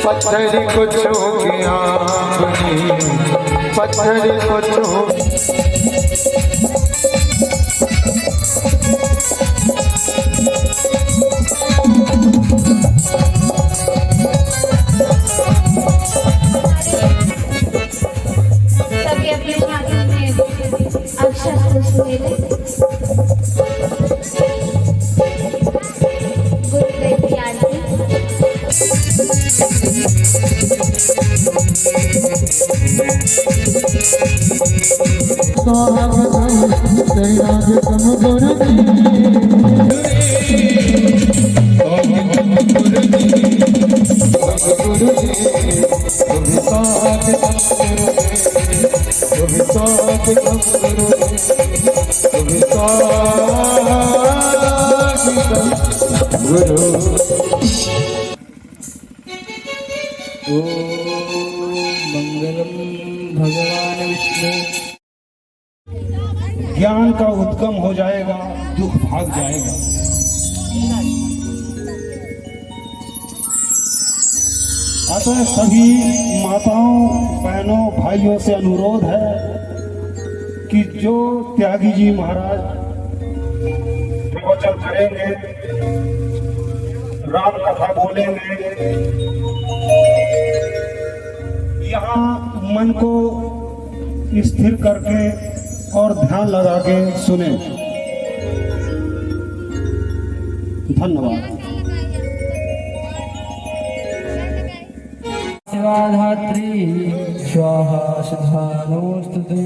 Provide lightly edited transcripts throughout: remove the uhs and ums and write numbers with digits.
पत्थर को छू के आपने पत्थर को छू सभी अपने हाथों में अक्षत सुने गुरुदेव की आरती मंगलम भगवान विष्णु। ज्ञान का उद्गम हो जाएगा, दुख भाग जाएगा। अतः सभी माताओं, बहनों, भाइयों से अनुरोध है कि जो त्यागी जी महाराज प्रवचन करेंगे, राम कथा बोलेंगे, यहाँ मन को स्थिर करके और ध्यान लगा के सुने। धन्यवाद। शिवाधात्री स्वाहा सुधानोस्तुते।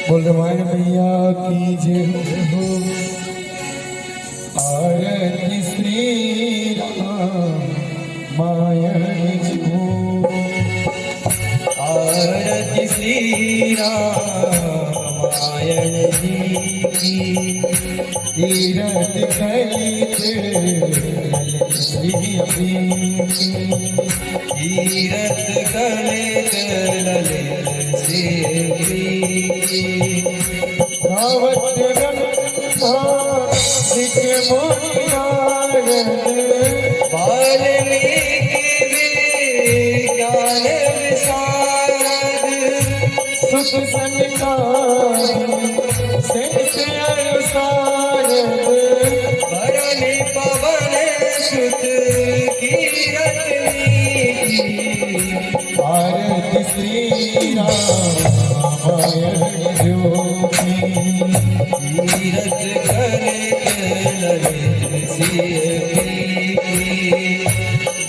बोल रामायण मैया की जय हो। आरती श्री रामायण जी हो। आरती श्री रामायण जी की। तीरथ कलित श्री तीरथ कलित ललित श्री भावत वाल्मीकि ज्ञान विशारद सुख वरण पवन सुत कीरत आरती श्री रामायण ज्योति। तीरथ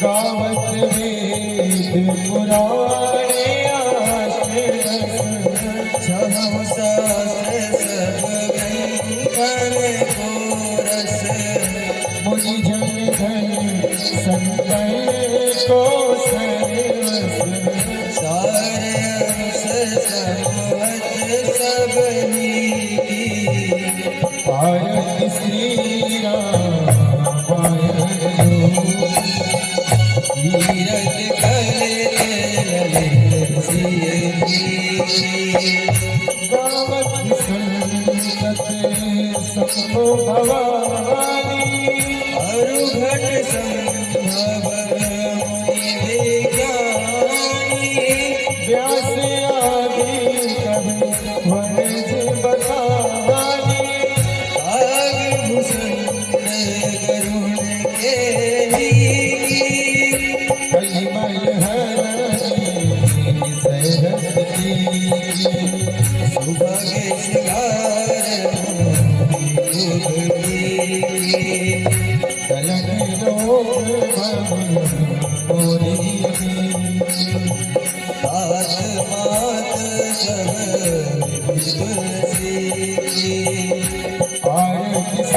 गावत वेद पुराणे छहम सहस्र सब गण कोरस मुनि जन धन संतन को सर्वस सारंस समवत सब नीति। आरती श्री रामायण तीरथ कलित ललित गावत संतत सबो भवानी। अरुघट संभव मुनि विज्ञानी व्यास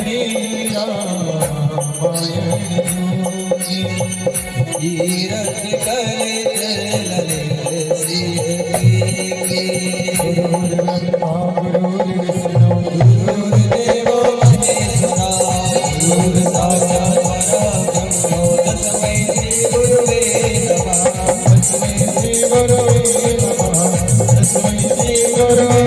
श्री रामायण योगी तीरथ कले ललित सिंह गुरुर्ब्रह्मा गुरुर्विष्णु गुरुर्देवो महेश्वरा गुरु साक्षात् परब्रह्म तस्मै श्री गुरुवे नमः तस्मै श्री गुरवे नमः तस्मै श्री गुरवे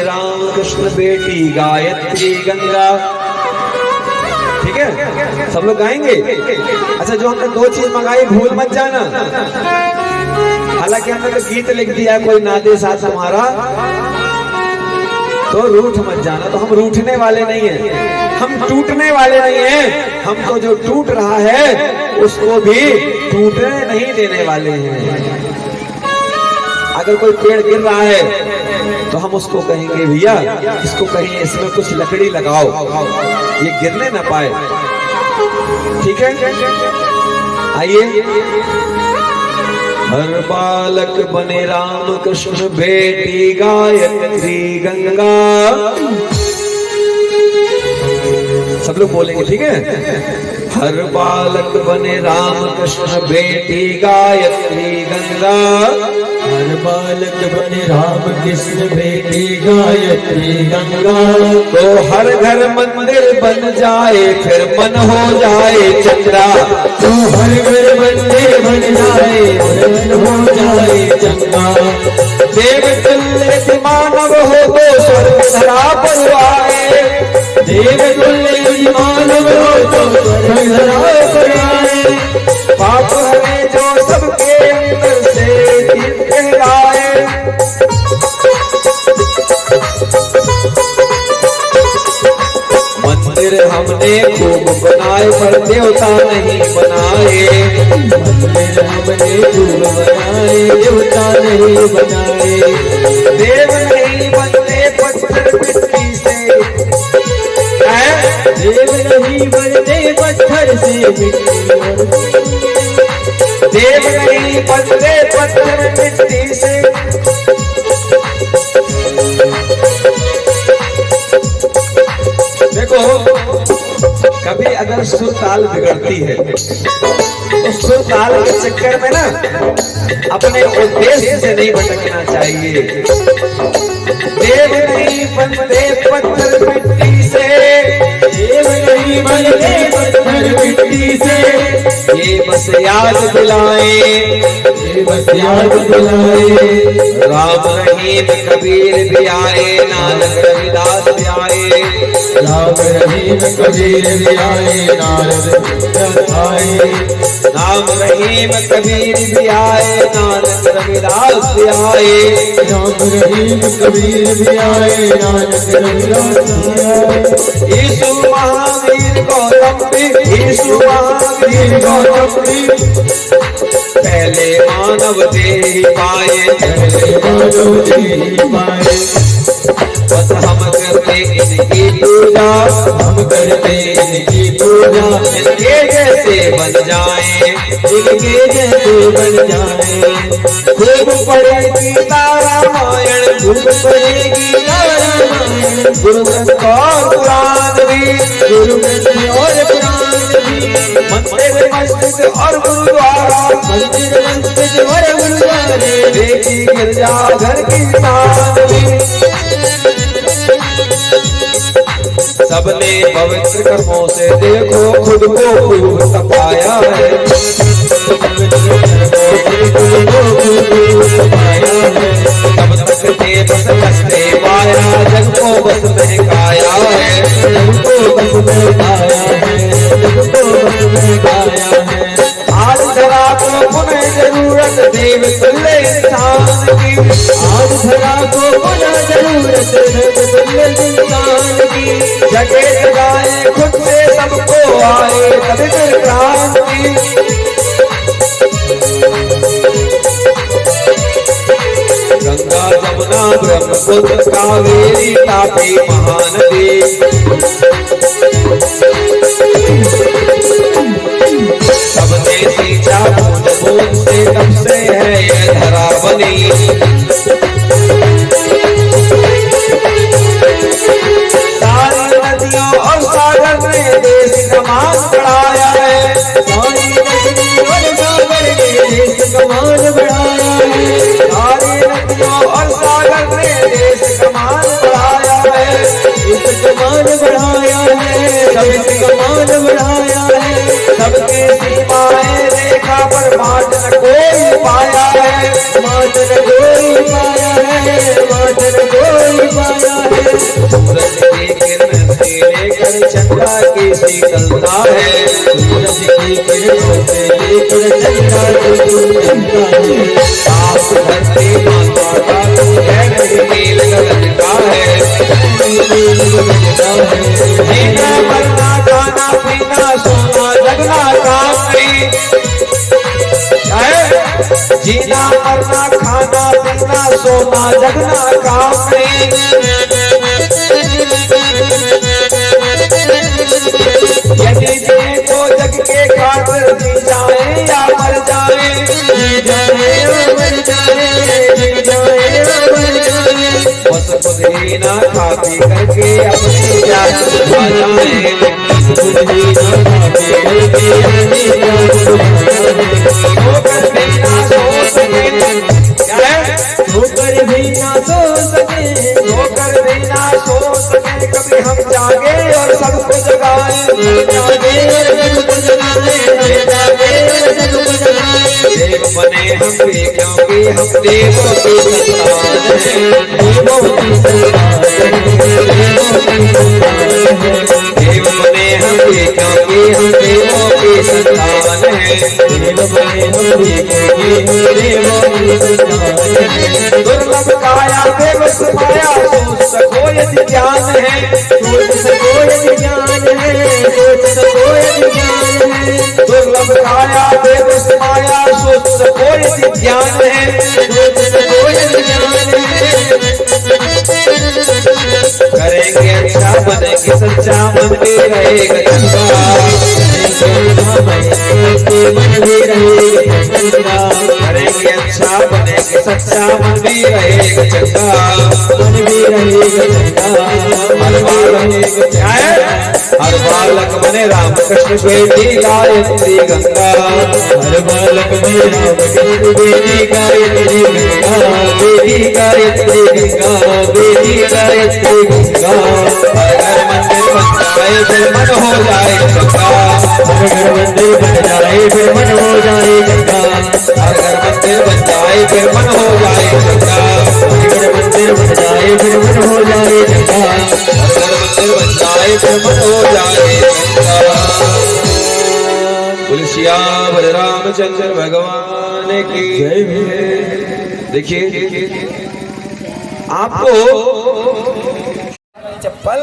राम कृष्ण बेटी गायत्री गंगा। ठीक है, सब लोग गाएंगे। अच्छा, जो हमने दो चीज मंगाई भूल मत जाना। हालांकि हमने तो गीत लिख दिया है, कोई नादे साथ हमारा, तो रूठ मत जाना। तो हम रूठने वाले नहीं हैं, हम टूटने वाले नहीं हैं। हमको जो टूट रहा है उसको भी टूटने नहीं देने वाले हैं। अगर कोई पेड़ गिर रहा है तो हम उसको कहेंगे भैया इसको कहीं इसमें कुछ लकड़ी लगाओ, ये गिरने ना पाए। ठीक है, आइए। हर बालक बने राम कृष्ण बेटी गायत्री गंगा। सब लोग बोलेंगे, ठीक है। हर बालक बने राम कृष्ण बेटी गायत्री गंगा। हर बालक बने राम कृष्ण बेटी गायत्री गंगा। तो हर घर मंदिर बन जाए फिर मन हो जाए चंद्रा। तो हर घर मंदिर बन जाए फिर मन हो जाए चंगा। देव तुल्य मानव हो तो स्वर्ग धरा पर आए। देव तुल्य मानव हो तो स्वर्ग धरा पर आए। पाप हमें जो सबके अंदर से कहलाए। मंदिर हमने खूब बनाए पर देवता नहीं बनाए। मंदिर हमने खूब बनाए देवता नहीं बनाए। देव नहीं बनते पत्थर मिट्टी से। देव नहीं बनते पत्थर से मिट्टी और देव नहीं बनते पत्थर मिट्टी से। देखो, कभी अगर सुर ताल बिगड़ती है तो सुर ताल के चक्कर में ना अपने उद्देश्य से नहीं भटकना चाहिए। देव नहीं बनते पत्थर मिट्टी से। देव नहीं बनते पत्थर मिट्टी से। ये बस याद दिलाए, ये बस याद दिलाए। राम रहीम कबीर भी आए, नानक रविदास भी आए। राम रहीम कबीर भी आए, नारद आए। राम रहीम कबीर भी आए, नानक रविदास भी आए। राम रहीम कबीर भी आए, नानक रविदास भी आए। यीशु महावीर गौतम भी, यीशु महावीर गौतम भी पहले मानव देह पाए। पहले मानव देह पाए। बस हम करते इनकी पूजा, हम करते इनकी पूजा। इनके जैसे बन जाए, इनके जैसे बन जाए। खूब पढ़े गीता रामायण, खूब पढ़े गीता रामायण। गुरु ग्रंथ और कुरान भी, गुरु ग्रंथ और कुरान भी। मंदिर मस्जिद और गुरुद्वारा, मंदिर मस्जिद और गुरुद्वारे। बेटी गिरजा घर की शान भी। सबने पवित्र कर्मों से देखो खुद को खूब तपाया है। तब तक थे बस कसते पाया, जग को बस महकाया है। जग को बस महकाया है, जग को बस महकाया है। आज धरा को पुनः जरूरत देव तुल्य इंसान की। आज धरा को पुनः जरूरत देव तुल्य इंसान की। जगे जगाए खुद से ब्रह्मपुत्र कावेरी तापी महानदी। सबने सींचा बूंद बूंद से, तब से है ये धरा बनी। सारी नदियों और सागर ने देश का मान बढ़ाया है। सारी नदियों और सागर ने देश का मान बढ़ाया है। सारी नदियों और सागर ने देश का मान बढ़ाया है। देश का मान बढ़ाया है। देश का मान बढ़ाया है। सबके सीमाएं रेखा पर बाँट न कोई पाया है। मातर कोई पाया है। मातर कोई पाया है। सूरज की किरण से लेकर चंद्रा की शीतलता है। सूरज की किरणों से लेकर चंद्रा की शीतलता है। आप धरती माता का तू है, नील गगन का है। जीना मरना खाना पीना सोना जगना काम नहीं है। जीना मरना खाना पीना सोना जगना काम नहीं। यदि जिए तो जग के खातिर जी जाए या मर जाए। बस खुद ही ना खा पी करके अपनी जान छुपा जाए। खुद ही ना खा पी करके अपनी जान छुपा जाए। होकर भी ना सो सके, क्या है? होकर भी ना सो सके। होकर भी ना सो सके, कभी हम जागे और सबको जगाए। जागे और सबको जगाए। जागे और सबको जगाए। देव बने हम भी क्योंकि हम देवों की संतान हैं। देवों की संतान है। देवों की संतान है। देव बने हम भी क्योंकि हम देवों की संतान हैं। देव बने हम भी क्योंकि हम देवों की संतान है। दुर्लभ काया देव समाया, सोच सको यदि ज्ञान है। सोच सको यदि ज्ञान है। सोच सको यदि ज्ञान है। दुर्लभ काया देव समाया, सोच सको यदि ज्ञान है। सोच सको यदि ज्ञान है। करेंगे अच्छा बनेंगे सच्चा, मन भी रहेगा चंगा। मन भी रहेगा चंगा। करेंगे अच्छा बनेंगे सच्चा, मन भी रहेगा चंगा। मन भी रहेगा चंगा। हर बालक क्या है? हर बालक बने राम कृष्ण बेटी गायत्री गंगा। हर बालक में राम कृष्ण बेटी गायत्री गंगा। बेटी गायत्री गंगा। बेटी गायत्री गंगा। हर घर मंदिर बन जाए फिर मन हो जाए गंगा। हर घर मंदिर बन जाए फिर मन हो जाए गंगा। हर घर मंदिर बन जाए फिर मन हो जाए गंगा। हर घर मंदिर बन जाए फिर मन हो जाए गंगा। हर घर मंदिर बन जाए फिर मन हो जाए गंगा। बोले सियावर रामचंद्र भगवान की जय। देखिए आपको चप्पल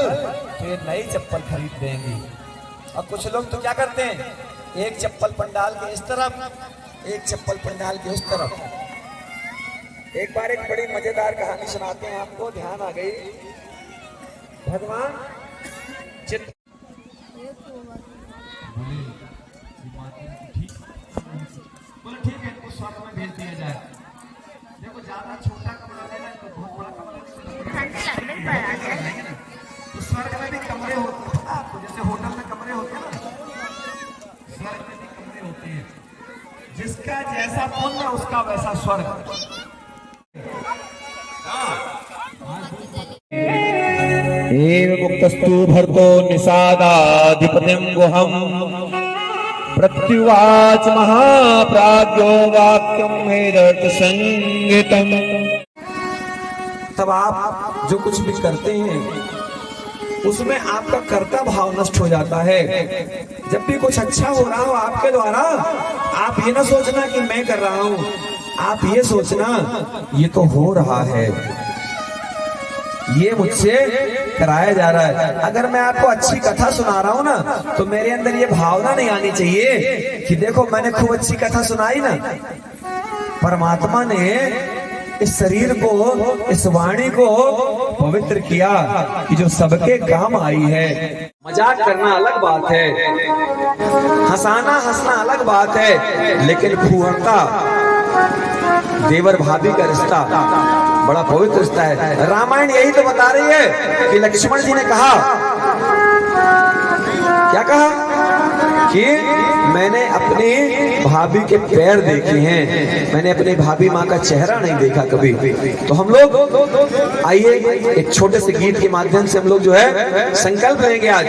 तो ये नई चप्पल खरीद देंगे। और कुछ लोग तो क्या करते हैं, एक चप्पल पंडाल के इस तरफ, एक चप्पल पंडाल के उस तरफ। एक बार एक बड़ी मजेदार कहानी सुनाते हैं आपको, ध्यान आ गई। भगवान चित्र बोले ठीक है, इनको स्वर्ग में भेज दिया जाए। देखो ज्यादा छोटा कमरा लेना, इनको बहुत बड़ा कमरा लेना। तो स्वर्ग में भी कमरे होते हैं ना आपको, जैसे होटल में कमरे होते हैं ना, स्वर्ग में भी कमरे होते हैं। जिसका जैसा पुण्य उसका वैसा स्वर्ग। एव मुक्तस्तु भर्तो निषादाधिपतिं गुहम् प्रत्युवाच महाप्राज्ञो वाक्यं वेदर्थ संगीतम्। तब आप जो कुछ भी करते हैं उसमें आपका कर्ता भाव नष्ट हो जाता है। जब भी कुछ अच्छा हो रहा हो आपके द्वारा, आप ये ना सोचना कि मैं कर रहा हूं, आप ये सोचना ये तो हो रहा है, ये मुझसे कराया जा रहा है। अगर मैं आपको अच्छी कथा सुना रहा हूं ना, तो मेरे अंदर ये भावना नहीं आनी चाहिए कि देखो मैंने खूब अच्छी कथा सुनाई ना, परमात्मा ने इस शरीर को, इस वाणी को पवित्र किया कि जो सबके काम आई है। मजाक करना अलग बात है, हंसना अलग बात है, लेकिन फूहड़ता देवर भाभी का रिश्ता बड़ा पवित्र रिश्ता है। रामायण यही तो बता रही है कि लक्ष्मण जी ने कहा, क्या कहा कि मैंने अपनी भाभी के पैर देखे हैं, मैंने अपनी भाभी माँ का चेहरा नहीं देखा कभी। तो हम लोग आइए एक छोटे से गीत के माध्यम से हम लोग जो है संकल्प लेंगे। आज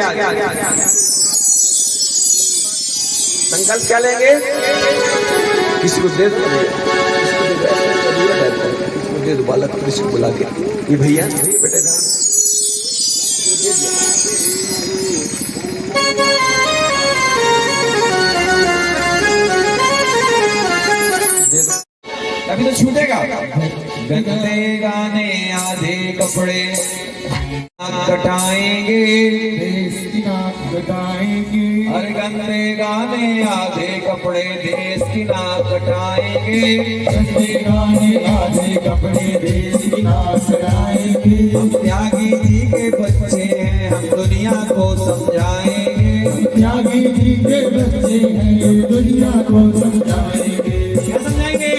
संकल्प क्या लेंगे? किसी को दे दो, किसी को दे दो, बालक किसी को बुला के, ये भैया बेटे अभी तो छूटेगा। गंदे गाने आधे कपड़े कटाएंगे, देश की नाक कटाएंगे, अरे गंदे गाने आधे कपड़े देश की नाक कटाएंगे। गंदे गाने आधे कपड़े देश की नाक कटाएंगे। हम त्यागी जी के बच्चे हैं, हम दुनिया को समझाएंगे। त्यागी जी के बच्चे हैं, दुनिया को समझाएंगे। क्या समझाएंगे?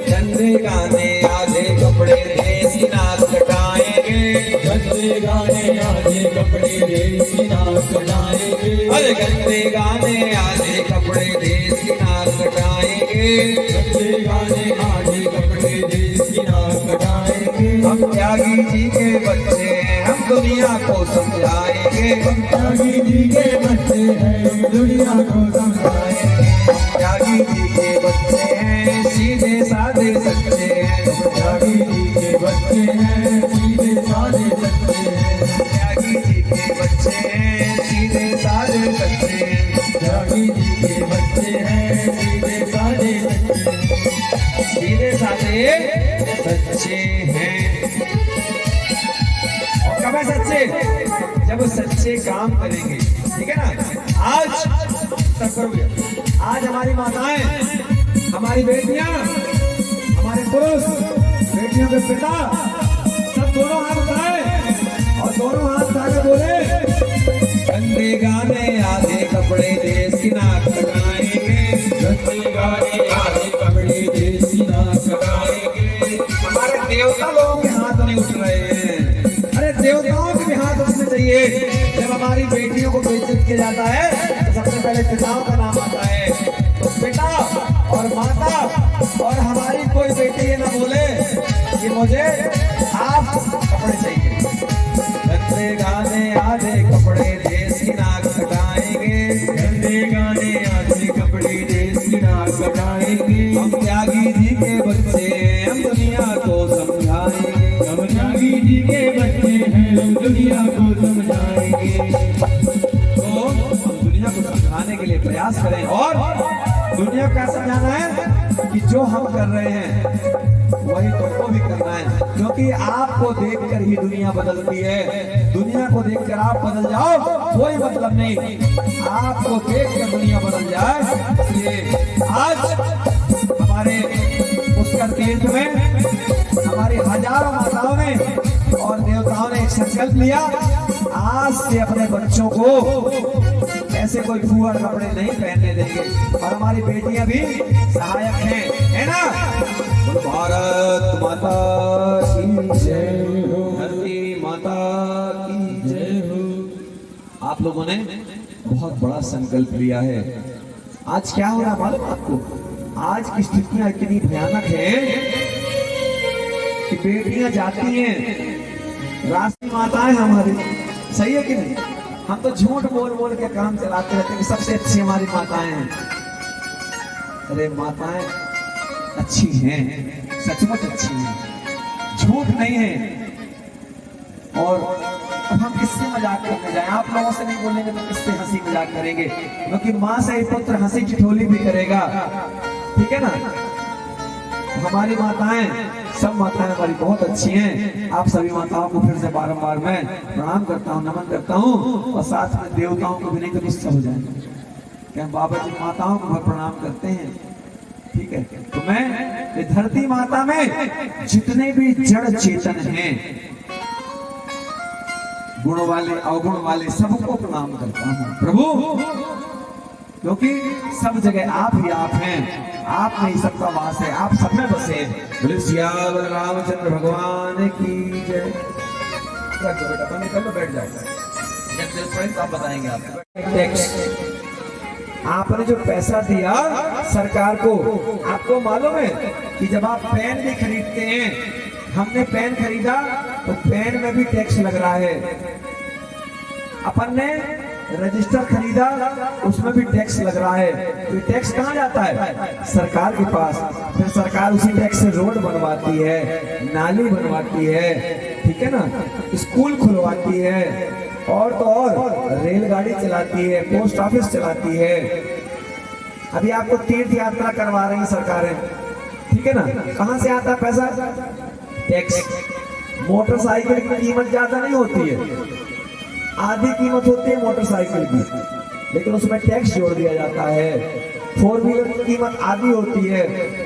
गंदे गाने आधे कपड़े देश की नाक कटाएंगे। गंदे गाने आधे कपड़े देश की नाक कटाएंगे। अरे गंदे गाने आधे कपड़े देश की नाक कटाएंगे। गंदे गाने आधे कपड़े देश की नाक कटाएंगे। हम त्यागी जी के बच्चे हैं, हम दुनिया को समझाएंगे। हम त्यागी जी के बच्चे हैं, दुनिया को समझाएंगे। त्यागी जी के बच्चे हैं, सीधे साधे सच्चे हैं। त्यागी जी के बच्चे हैं, सीधे साधे सच्चे हैं। त्यागी जी के बच्चे हैं, सीधे साधे सच्चे हैं। त्यागी जी के बच्चे हैं, सीधे साधे सच्चे हैं। सीधे साधे सच्चे हैं। और कब है सच्चे? जब वो सच्चे काम करेंगे, ठीक है ना। आज तक करोगे, आज हमारी माताएं, हमारी बेटियां, हमारे पुरुष, बेटियों के पिता सब दोनों हाथ उठाए और दोनों हाथ उठाकर बोले, गंदे गाने आधे कपड़े देश की नाक कटाएंगे। गंदे गाने आधे कपड़े देश की नाक कटाएंगे। हमारे देवता लोगों के हाथ नहीं उठ रहे हैं, अरे देवताओं के भी हाथ उठने चाहिए। जब हमारी बेटियों को बेइज्जत किया जाता है तो सबसे पहले पिताओं का नाम आता है। तो पिता और माता और हमारी कोई बेटी ये ना बोले कि मुझे आप कपड़े चाहिए। गंदे गाने आधे कपड़े देश की नाक कटाएंगे। गंदे गाने आधे कपड़े देश की नाक कटाएंगे। हम त्यागी जी के बच्चे हैं, हम दुनिया को समझाएंगे। हम त्यागी जी के बच्चे हैं, दुनिया को समझाएंगे। तो हम दुनिया को समझाने के लिए प्रयास करें और दुनिया को क्या समझाना है कि जो हम कर रहे हैं वही तुमको भी करना है, क्योंकि आपको देखकर ही दुनिया बदलती है। दुनिया को देखकर आप बदल जाओ कोई मतलब नहीं, आपको देखकर दुनिया बदल जाए। इसलिए आज हमारे पुष्कर तीर्थ में हमारी हजारों माताओं ने और देवताओं ने एक संकल्प लिया, आज से अपने बच्चों को ऐसे कोई फूहड़ कपड़े नहीं पहनने देंगे। और हमारी बेटियां भी सहायक हैं, है ना। भारत माता की जय हो, धरती माता की जय हो। आप लोगों ने बहुत बड़ा संकल्प लिया है। आज क्या हो रहा मालूम आपको? आज की स्थितियां इतनी भयानक हैं कि बेटियां जाती हैं, राष्ट्रीय माताएं हमारी, सही है कि नहीं? हम तो झूठ बोल बोल के काम चलाते रहते हैं कि सबसे अच्छी हमारी माताएं हैं। अरे माताएं अच्छी हैं, सचमुच अच्छी हैं, झूठ नहीं है। और अब हम किससे मजाक करने जाएं? आप लोगों से नहीं बोलेंगे तो किससे हंसी मजाक करेंगे? क्योंकि माँ से ही पुत्र हंसी ठिठोली भी करेगा, ठीक है ना। हमारी माताएं, सब माताएं हमारी बहुत अच्छी हैं। आप सभी माताओं को फिर से बारंबार मैं प्रणाम करता हूँ, नमन करता हूँ। और साथ में देवताओं को भी, नहीं तो गुस्सा हो जाएंगे कि हम बाबा जी माताओं को प्रणाम करते हैं। ठीक है। तो मैं ये धरती माता में जितने भी जड़ चेतन हैं, गुण वाले अवगुण वाले, सबको प्रणाम करता हूँ प्रभु, क्योंकि सब जगह आप ही आप हैं, आप में ही सबका वास है, आप सब में बसे हैं। बोले सियावर रामचंद्र भगवान की जय। रख दो बेटा, बंद कर लो, बैठ जाओ। जब जरूरत पड़े तो आप बताएंगे आपको। टैक्स, आपने जो पैसा दिया सरकार को, आपको मालूम है कि जब आप पेन भी खरीदते हैं, हमने पेन खरीदा तो पेन में भी टैक्स लग रहा है। अपन ने रजिस्टर खरीदा, उसमें भी टैक्स लग रहा है। तो टैक्स कहाँ जाता है? सरकार के पास। फिर सरकार उसी टैक्स से रोड बनवाती है, नाली बनवाती है, ठीक है ना, स्कूल खुलवाती है, और तो और रेलगाड़ी चलाती है, पोस्ट ऑफिस चलाती है। अभी आपको तीर्थ यात्रा करवा रही सरकारें, ठीक है ना, कहाँ से आता पैसा? टैक्स। मोटरसाइकिल की कीमत ज्यादा नहीं होती है, आधी कीमत होती है मोटरसाइकिल की, लेकिन उसमें टैक्स जोड़ दिया जाता है। 4 व्हीलर की कीमत आधी होती है,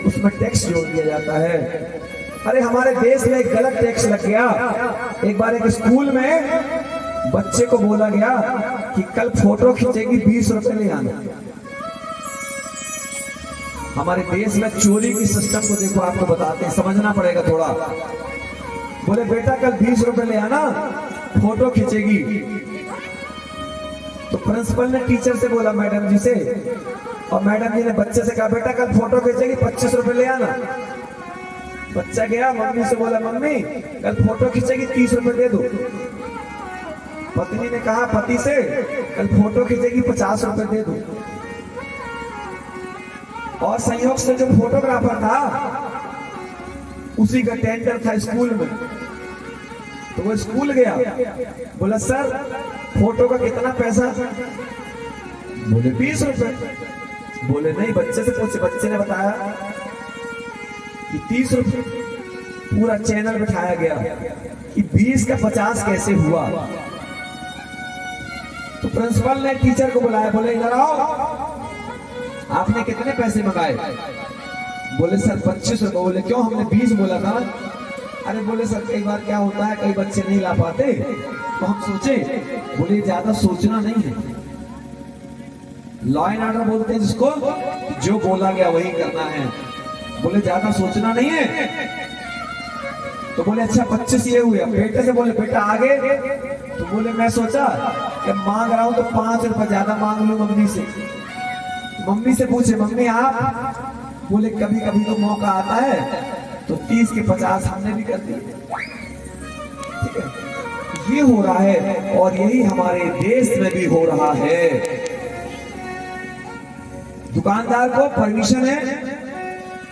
उसमें टैक्स जोड़ दिया जाता है। अरे हमारे देश में एक गलत टैक्स लग गया। एक बार एक स्कूल में बच्चे को बोला गया कि कल फोटो खींचेगी 20 रुपए ले आना। हमारे देश में चोरी की सिस्टम को देखो, आपको बताते हैं, समझना पड़ेगा थोड़ा। बोले बेटा कल 20 रुपए ले आना, फोटो खींचेगी। तो प्रिंसिपल ने टीचर से बोला, मैडम जी से, और मैडम जी ने बच्चे से कहा बेटा कल फोटो खींचेगी 25 रुपए ले आना। बच्चा गया, मम्मी से बोला मम्मी कल फोटो खींचेगी 30 रुपए दे दो। पत्नी ने कहा पति से कल फोटो खींचेगी 50 रुपए दे दो। और संयोग से जो फोटोग्राफर था उसी का टेंडर था स्कूल में, तो वो स्कूल गया, बोला सर फोटो का कितना पैसा? बोले 20 रुपए। बोले नहीं, बच्चे से पूछे, बच्चे ने बताया कि 30 रुपए। पूरा चैनल बिठाया गया कि 20 का 50 कैसे हुआ। तो प्रिंसिपल ने टीचर को बुलाया, बोले इधर आओ, आपने कितने पैसे मंगाए? बोले सर 25 रुपए। बोले क्यों, हमने 20 बोला था। अरे बोले सर कई बार क्या होता है, कई बच्चे नहीं ला पाते, तो हम सोचे। बोले ज्यादा सोचना नहीं है, लॉ एंड ऑर्डर बोलते हैं जिसको, जो बोला गया वही करना है। बोले ज्यादा सोचना नहीं है। तो बोले अच्छा 25 ये हुए। बेटे से बोले बेटा आगे। तो बोले मैं सोचा कि मांग रहा हूं तो 5 रुपए ज्यादा मांग लूं मम्मी से। मम्मी से पूछे मम्मी आप? बोले कभी कभी तो मौका आता है, तो 30 के 50 हमने भी कर दिए। ठीक है, ये हो रहा है, और यही हमारे देश में भी हो रहा है। दुकानदार को परमिशन है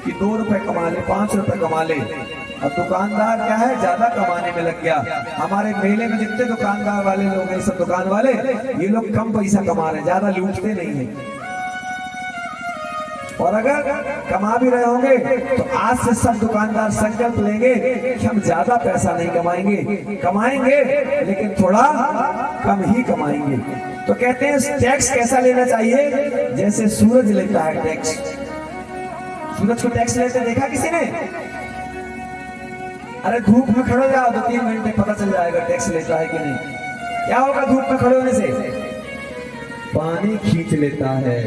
कि 2 रुपए कमा ले, 5 रुपए कमा ले, और दुकानदार क्या है, ज्यादा कमाने में लग गया। हमारे मेले में जितने दुकानदार वाले लोग हैं, सब दुकान वाले, ये लोग कम पैसा कमा रहे हैं, ज्यादा लूटते नहीं है। और अगर कमा भी रहे होंगे तो आज से सब दुकानदार संकल्प लेंगे कि हम ज्यादा पैसा नहीं कमाएंगे, कमाएंगे लेकिन थोड़ा कम ही कमाएंगे। तो कहते हैं टैक्स कैसा लेना चाहिए, जैसे सूरज लेता है टैक्स। सूरज को टैक्स लेते देखा किसी ने? अरे धूप में खड़े हो जाओ तो 3 घंटे पता चल जाएगा टैक्स लेता है कि नहीं। क्या होगा धूप में खड़े होने से? पानी खींच लेता है।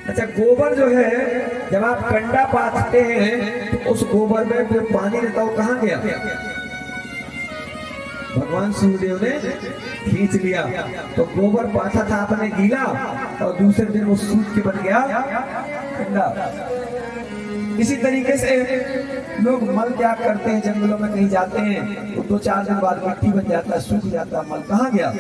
अच्छा, गोबर जो है जब आप कंडा पाथते हैं तो उस गोबर में जो पानी रहता है वो कहाँ गया? भगवान सूर्यदेव ने खींच लिया। तो गोबर पाथा था आपने गीला, और दूसरे दिन वो सूख के बन गया कंडा। इसी तरीके से लोग मल त्याग करते हैं, जंगलों में कहीं जाते हैं तो 2-4 दिन बाद मिट्टी बन जाता है, सूख जाता है, मल कहाँ गया?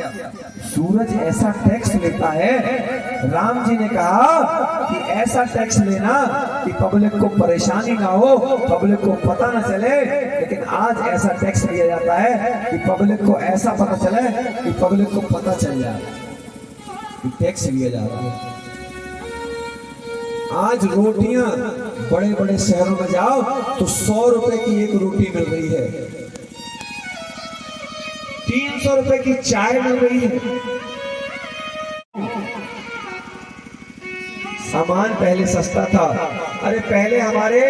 सूरज ऐसा टैक्स लेता है। राम जी ने कहा कि ऐसा टैक्स लेना कि पब्लिक को परेशानी ना हो, पब्लिक को पता ना चले। लेकिन आज ऐसा टैक्स लिया जाता है कि पब्लिक को ऐसा पता चले कि पब्लिक को पता चल जाए कि टैक्स लिया जा रहा है। आज रोटियां बड़े बड़े शहरों में जाओ तो 100 रुपए की एक रोटी मिल रही है, 300 रुपए की चाय मिल रही है। सामान पहले सस्ता था। अरे पहले हमारे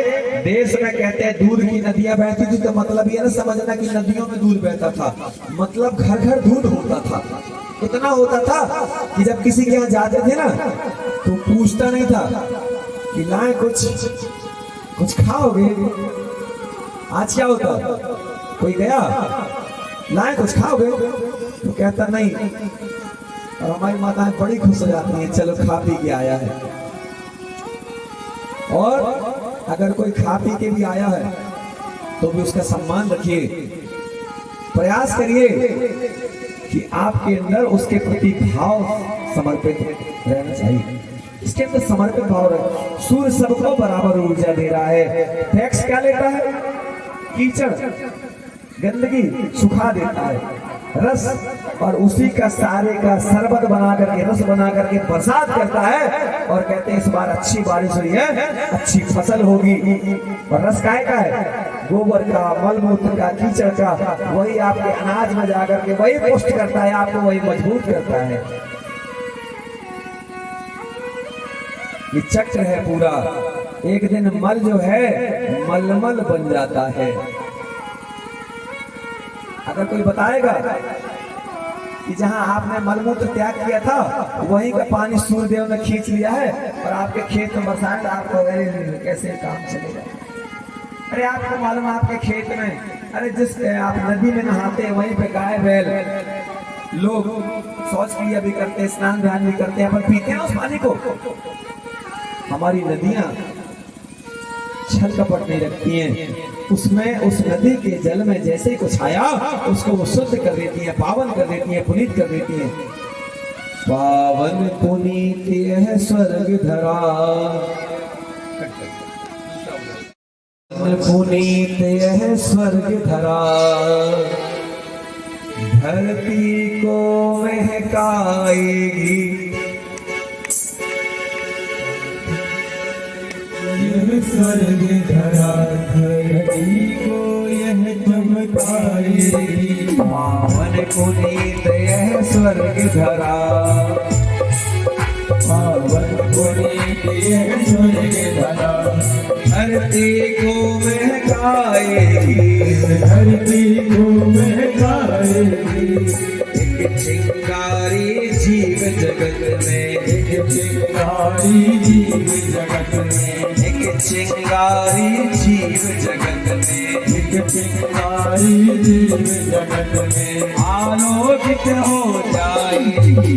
देश में कहते हैं दूध की नदियां बहती थी, तो मतलब ये ना समझना कि नदियों में दूध बहता था, मतलब घर घर दूध होता था। इतना होता था कि जब किसी के यहाँ जाते थे ना तो पूछता नहीं था कि लाए कुछ खाओगे। आज क्या होता, कोई गया लाए कुछ खाओगे तो कहता नहीं, और हमारी माताएं बड़ी खुश हो जाती हैं, चलो खा पी के आया है। और अगर कोई खा पी के भी आया है तो भी उसका सम्मान रखिए, प्रयास करिए कि आपके अंदर उसके प्रति भाव समर्पित रहना चाहिए। इसके अंदर समर्पित भाव रहे। सूर्य सबको बराबर ऊर्जा दे रहा है। टैक्स क्या लेता है? कीचड़ गंदगी सुखा देता है, रस, और उसी का सारे का शरबत बना करके, रस बना करके बरसात करता है। और कहते हैं इस बार अच्छी बारिश हुई है, अच्छी फसल होगी। और रस काय का है? गोबर का, मलमूत्र का, कीचड़ का। वही आपके अनाज में जाकर के वही पुष्ट करता है, आपको वही मजबूत करता है। ये चक्र है पूरा। एक दिन मल जो है मलमल बन जाता है। अगर कोई बताएगा कि जहां आपने मलमूत्र त्याग किया था वहीं का पानी सूर्यदेव ने खींच लिया है और आपके खेत में बरसात, आपको कैसे काम चलेगा? अरे आपको मालूम आपके खेत में, अरे जिस आप नदी में नहाते हैं वहीं पे गाय बैल लोग शौच क्रिया भी करते हैं, स्नान ध्यान भी करते हैं, पर पीते हैं उस पानी को। हमारी नदियां छल कपट नहीं रखती हैं, उसमें उस नदी के जल में जैसे ही कुछ आया उसको वो शुद्ध कर देती है, पावन कर देती है, पुनीत कर देती है। पावन पुनीत है स्वर्ग धरा, पुनीत है स्वर्ग धरा, धरती को महकाएगी, स्वर्ग धरा धरती को यह चमकाएगी। पावन पुनीत यह स्वर्ग धरा, पावन पुनीत यह स्वर्ग धरा, धरती को महकाएगी, धरती को महकाएगी। एक चिंगारी जीव जगत में, एक चिंगारी जीव जगत में, एक चिंगारी जीव जगत में, एक चिंगारी जीव जगत में आलोकित हो जाएगी,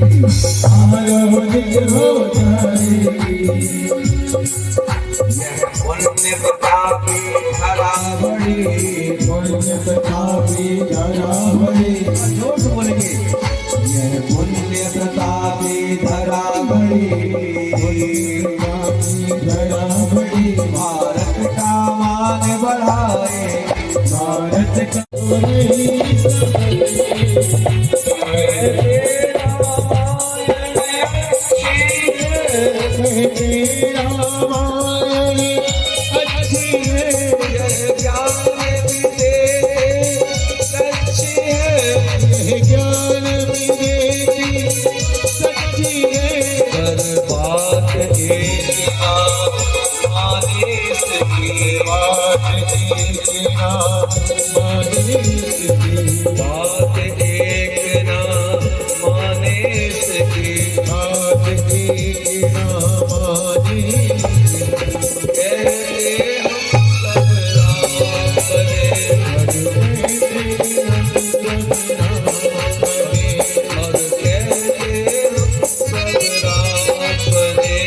आलोकित हो जाएगी। यह पुण्य प्रतापी धरा बड़ी, पुण्य प्रतापी धरा बड़ी, जोश बोलेंगे, यह पुण्य प्रतापी धरा बड़ी, धरा बड़ी, भारत का मान बढ़ाए, भारत का रामायण अच्छी है, यह ज्ञान भी दे सच्ची है, यह ज्ञान भी देती सच्ची है। पर बात एक ना माने सकी, बात एक ना माने सकी, बात एक ना माने सकी, बात एक ना माने कहते हम सब राम बने, और कहते हम सब राम बने।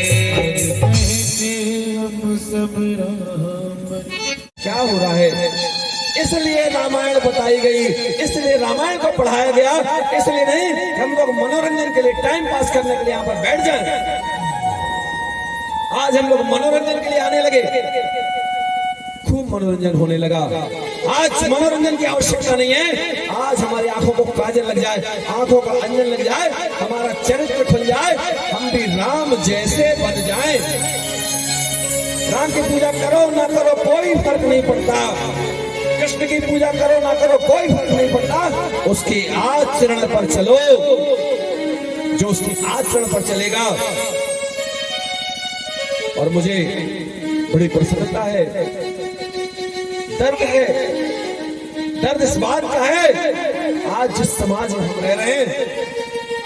हम सब राम। क्या हो रहा है? इसलिए रामायण बताई गई, इसलिए रामायण को पढ़ाया गया, इसलिए नहीं हम लोग मनोरंजन के लिए, टाइम पास करने के लिए यहाँ पर बैठ जाएं। आज हम लोग मनोरंजन के लिए आने लगे, खूब मनोरंजन होने लगा। आज मनोरंजन की आवश्यकता नहीं है। आज हमारी आंखों को काजल लग जाए, आंखों का अंजन लग जाए, हमारा चरित्र खुल जाए, हम भी राम जैसे बन जाएं। राम की पूजा करो ना करो कोई फर्क नहीं पड़ता, कृष्ण की पूजा करो ना करो कोई फर्क नहीं पड़ता, उसके आचरण पर चलो। जो उसके आचरण पर चलेगा और मुझे बड़ी प्रसन्नता है। दर्द है, दर्द इस बात का है आज जिस समाज में हम रह रहे हैं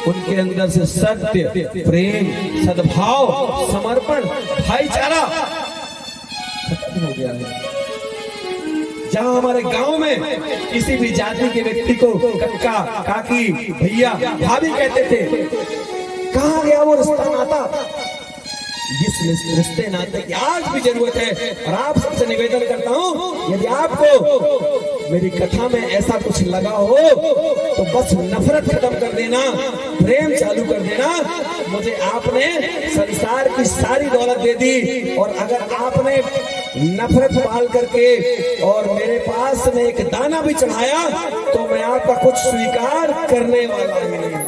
उनके अंदर से सत्य, प्रेम, सद्भाव, समर्पण, भाईचारा खत्म हो गया है। जहां हमारे गांव में किसी भी जाति के व्यक्ति को कक्का, काकी, भैया, भाभी कहते थे, कहां गया वो रिश्ता नाता? जिस रिश्ते नाते की आज भी जरूरत है। और आप सबसे निवेदन करता हूं, यदि आपको मेरी कथा में ऐसा कुछ लगा हो तो बस नफरत खत्म कर देना, प्रेम चालू कर देना। मुझे आपने संसार की सारी दौलत दे दी और अगर आपने नफरत पाल करके और मेरे पास में एक दाना भी चढ़ाया तो मैं आपका कुछ स्वीकार करने वाला ही नहीं,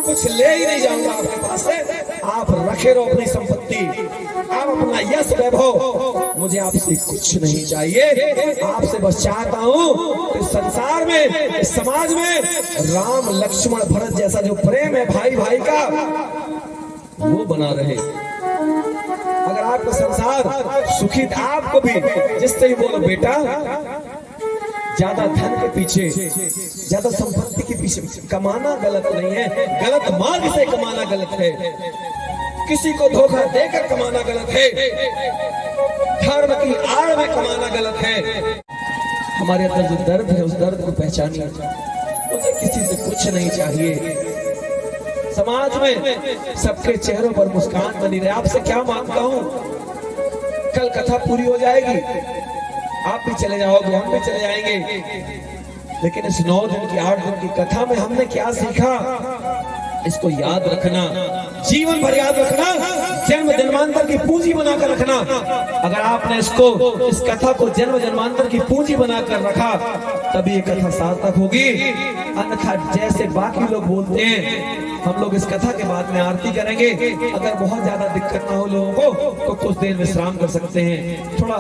कुछ ले ही नहीं जाऊंगा आपके पास से। आप रखे रहो अपनी संपत्ति, आप अपना यश वैभव, मुझे आपसे कुछ नहीं चाहिए। आपसे बस चाहता हूं इस संसार में, इस समाज में राम लक्ष्मण भरत जैसा जो प्रेम है भाई भाई का वो बना रहे। अगर आपका संसार सुखी, आपको भी जिससे ही बोलो बेटा ज्यादा धन के पीछे, ज्यादा संपत्ति के पीछे कमाना गलत नहीं है, गलत मार्ग से कमाना गलत है, किसी को धोखा देकर कमाना गलत है, धर्म की आड़ में कमाना गलत है। हमारे अंदर जो दर्द है उस दर्द को पहचानिए। मुझे किसी से कुछ नहीं चाहिए। समाज में सबके चेहरों पर मुस्कान बनी रहे। आपसे क्या मांगता हूं, कल कथा पूरी हो जाएगी, आप भी चले जाओगे, हम भी चले जाएंगे, लेकिन इस 9 दिन की 8 दिन की कथा में हमने क्या सीखा इसको याद रखना, जीवन भर याद रखना, जन्म जन्मांतर की पूंजी बनाकर रखना। अगर आपने इसको, इस कथा को जन्म जन्मांतर की पूंजी बनाकर रखा तभी ये कथा सार्थक होगी। अन्यथा जैसे बाकी लोग बोलते हैं, हम लोग इस कथा के बाद में आरती करेंगे। अगर बहुत ज्यादा दिक्कत ना हो लोगों को तो कुछ देर विश्राम कर सकते हैं थोड़ा।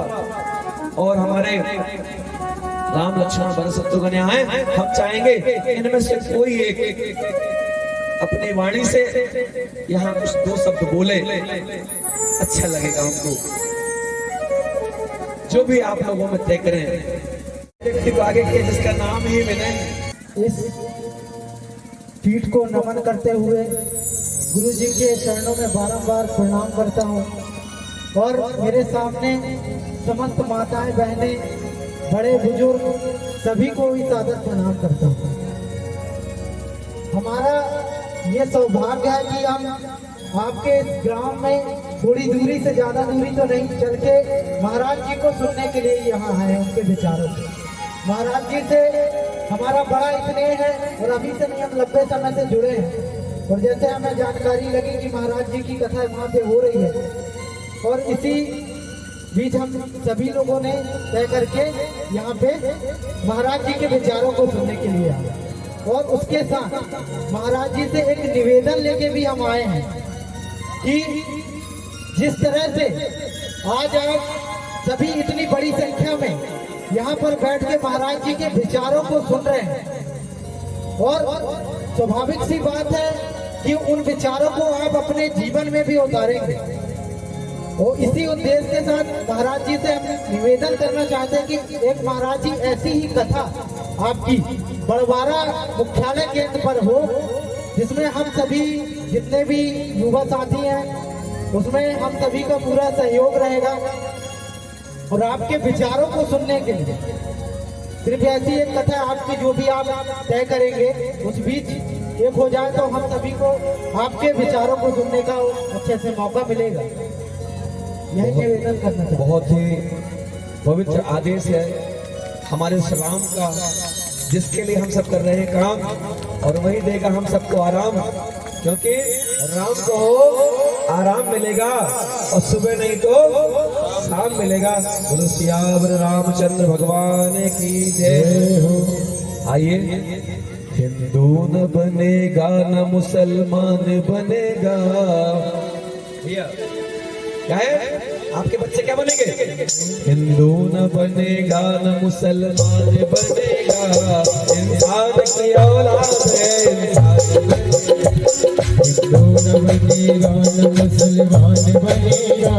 और हमारे राम लक्ष्मण भरत शत्रुघ्न यहाँ हैं, हम चाहेंगे इनमें से कोई एक अपनी वाणी से यहाँ कुछ 2 शब्द बोले, अच्छा लगेगा हमको। जो भी आप लोगों में तय करें, व्यक्ति को आगे किया जिसका नाम ही मैंने इस पीठ को नमन करते हुए गुरु जी के चरणों में बारंबार प्रणाम करता हूँ और मेरे सामने समस्त माताएं, बहनें, बड़े बुजुर्ग सभी को इस आदर प्रणाम करता हूँ। हमारा ये सौभाग्य है कि हम आपके ग्राम में थोड़ी दूरी से, ज्यादा दूरी तो नहीं, चल के महाराज जी को सुनने के लिए यहाँ आए हैं, उनके विचारों से। महाराज जी से हमारा बड़ा स्नेह है और अभी से नहीं, हम लंबे समय से जुड़े हैं। और जैसे हमें जानकारी लगी कि महाराज जी की कथा वहाँ पे हो रही है और इसी बीच हम सभी लोगों ने तय करके यहाँ पे महाराज जी के विचारों को सुनने के लिए आए और उसके साथ महाराज जी से एक निवेदन लेके भी हम आए हैं कि जिस तरह से आज आप सभी इतनी बड़ी संख्या में यहाँ पर बैठ के महाराज जी के विचारों को सुन रहे हैं और स्वाभाविक सी बात है कि उन विचारों को आप अपने जीवन में भी उतारेंगे। और इसी उद्देश्य के साथ महाराज जी से हम निवेदन करना चाहते हैं कि एक महाराज जी ऐसी ही कथा आपकी बड़वारा मुख्यालय केंद्र पर हो, जिसमें हम सभी जितने भी युवा साथी हैं उसमें हम सभी का पूरा सहयोग रहेगा और आपके विचारों को सुनने के लिए सिर्फ ऐसी एक कथा आपकी जो भी आप तय करेंगे उस बीच एक हो जाए तो हम सभी को आपके विचारों को सुनने का अच्छे से मौका मिलेगा। यही निवेदन करना चाहिए। बहुत ही पवित्र आदेश है हमारे राम का, जिसके लिए हम सब कर रहे हैं काम, और वही देगा हम सबको आराम, क्योंकि राम को आराम मिलेगा और सुबह नहीं तो शाम मिलेगा। बोलो सियावर रामचंद्र भगवान की जय हो। आइए, हिंदू न बनेगा न मुसलमान बनेगा। क्या है, आपके बच्चे क्या बनेंगे? हिंदू न बनेगा न मुसलमान बनेगा, इंसान की औलाद है इंसान। हिंदू न बनेगा न मुसलमान बनेगा,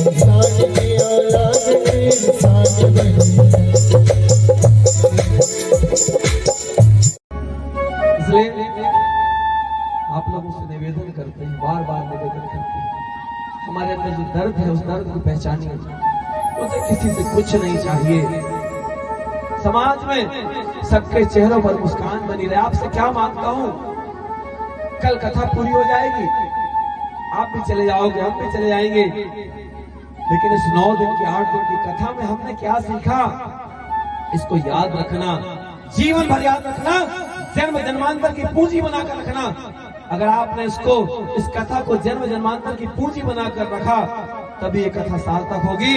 इंसान की औलाद में इंसान बनेगा। इसलिए आप लोगों से निवेदन करते हैं, बार बार निवेदन करते हैं, हमारे अंदर जो दर्द है उस दर्द को पहचानिए। मुझे किसी से कुछ नहीं चाहिए, समाज में सबके चेहरों पर मुस्कान बनी रहे। आपसे क्या मांगता हूं, कल कथा पूरी हो जाएगी, आप भी चले जाओगे, हम भी चले जाएंगे, लेकिन इस 9 दिन की 8 दिन की कथा में हमने क्या सीखा, इसको याद रखना, जीवन भर याद रखना, जन्म जन्मांतर की पूंजी बनाकर रखना। अगर आपने इस कथा को जन्म जन्मांतर की पूंजी बनाकर रखा, तभी ये कथा सार्थक होगी।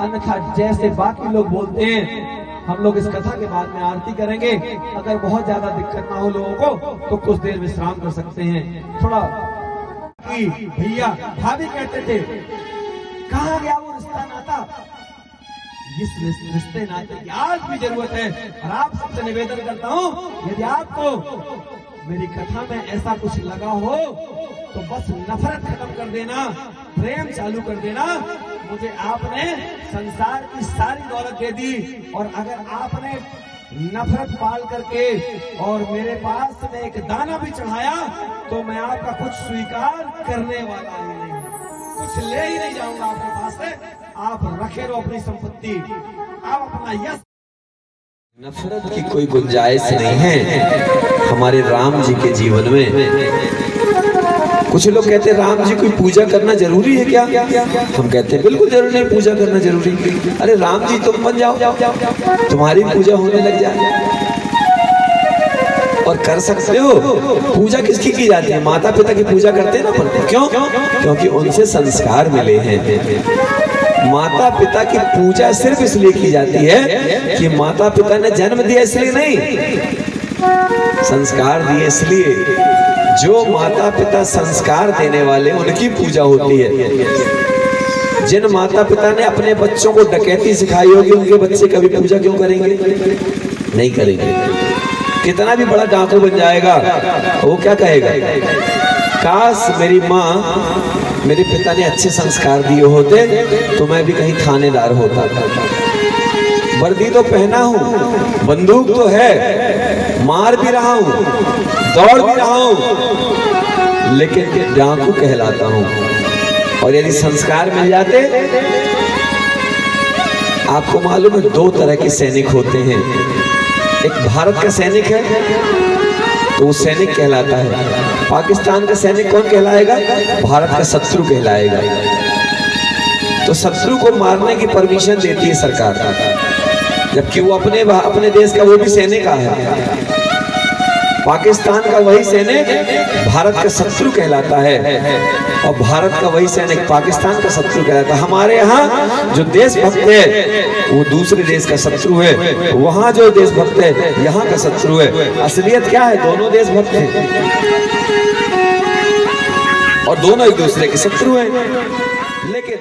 अन्यथा जैसे बाकी लोग बोलते हैं, हम लोग इस कथा के बाद में आरती करेंगे। अगर बहुत ज्यादा दिक्कत ना हो लोगों को तो कुछ देर विश्राम कर सकते हैं। थोड़ा भैया भाभी कहते थे, कहाँ गया वो रिश्ता नाता? इस रिश्ते नाते की आज भी जरूरत है। और आप सबसे निवेदन करता हूँ, यदि आपको मेरी कथा में ऐसा कुछ लगा हो तो बस नफरत खत्म कर देना, प्रेम चालू कर देना। मुझे आपने संसार की सारी दौलत दे दी, और अगर आपने नफरत पाल करके और मेरे पास में एक दाना भी चढ़ाया तो मैं आपका कुछ स्वीकार करने वाला ही नहीं, कुछ ले ही नहीं जाऊंगा आपके पास से। आप रखे रहो अपनी संपत्ति, आप अपना यश। नफरत की कोई गुंजाइश नहीं है हमारे राम जी के जीवन में। कुछ लोग कहते हैं राम जी की पूजा करना जरूरी है क्या? हम कहते हैं बिल्कुल जरूरी नहीं, पूजा करना जरूरी। अरे राम जी तुम बन जाओ, तुम्हारी पूजा होने लग जाए। और कर सकते हो। पूजा किसकी की जाती है? माता पिता की पूजा करते हैं ना। क्यों? क्योंकि उनसे संस्कार मिले हैं। माता पिता की पूजा सिर्फ इसलिए की जाती है कि माता पिता ने जन्म दिया इसलिए नहीं, संस्कार दिए इसलिए। जो माता पिता संस्कार देने वाले उनकी पूजा होती है। जिन माता पिता ने अपने बच्चों को डकैती सिखाई होगी, उनके बच्चे कभी पूजा क्यों करेंगे? नहीं करेंगे। कितना भी बड़ा डाकू बन जाएगा, वो क्या कहेगा? काश मेरी माँ मेरे पिता ने अच्छे संस्कार दिए होते तो मैं भी कहीं थानेदार होता। वर्दी तो पहना हूँ, बंदूक तो है, मार भी रहा हूँ, दौड़ भी रहा हूँ, लेकिन डाकू कहलाता हूँ। और यदि संस्कार मिल जाते, आपको मालूम है 2 तरह के सैनिक होते हैं। एक भारत का सैनिक है तो वो सैनिक कहलाता है। पाकिस्तान का सैनिक कौन कहलाएगा? भारत का शत्रु कहलाएगा। तो शत्रु को मारने की परमिशन देती है सरकार, जबकि वो अपने देश का वो भी सैनिक है। पाकिस्तान का वही सैनिक भारत का शत्रु कहलाता है, और भारत का वही सैनिक पाकिस्तान का शत्रु कहलाता है। हमारे यहाँ जो देशभक्त है वो दूसरे देश का शत्रु है, वहाँ जो देशभक्त है यहाँ का शत्रु है। असलियत क्या है? दोनों देशभक्त हैं और दोनों एक दूसरे के शत्रु हैं। लेकिन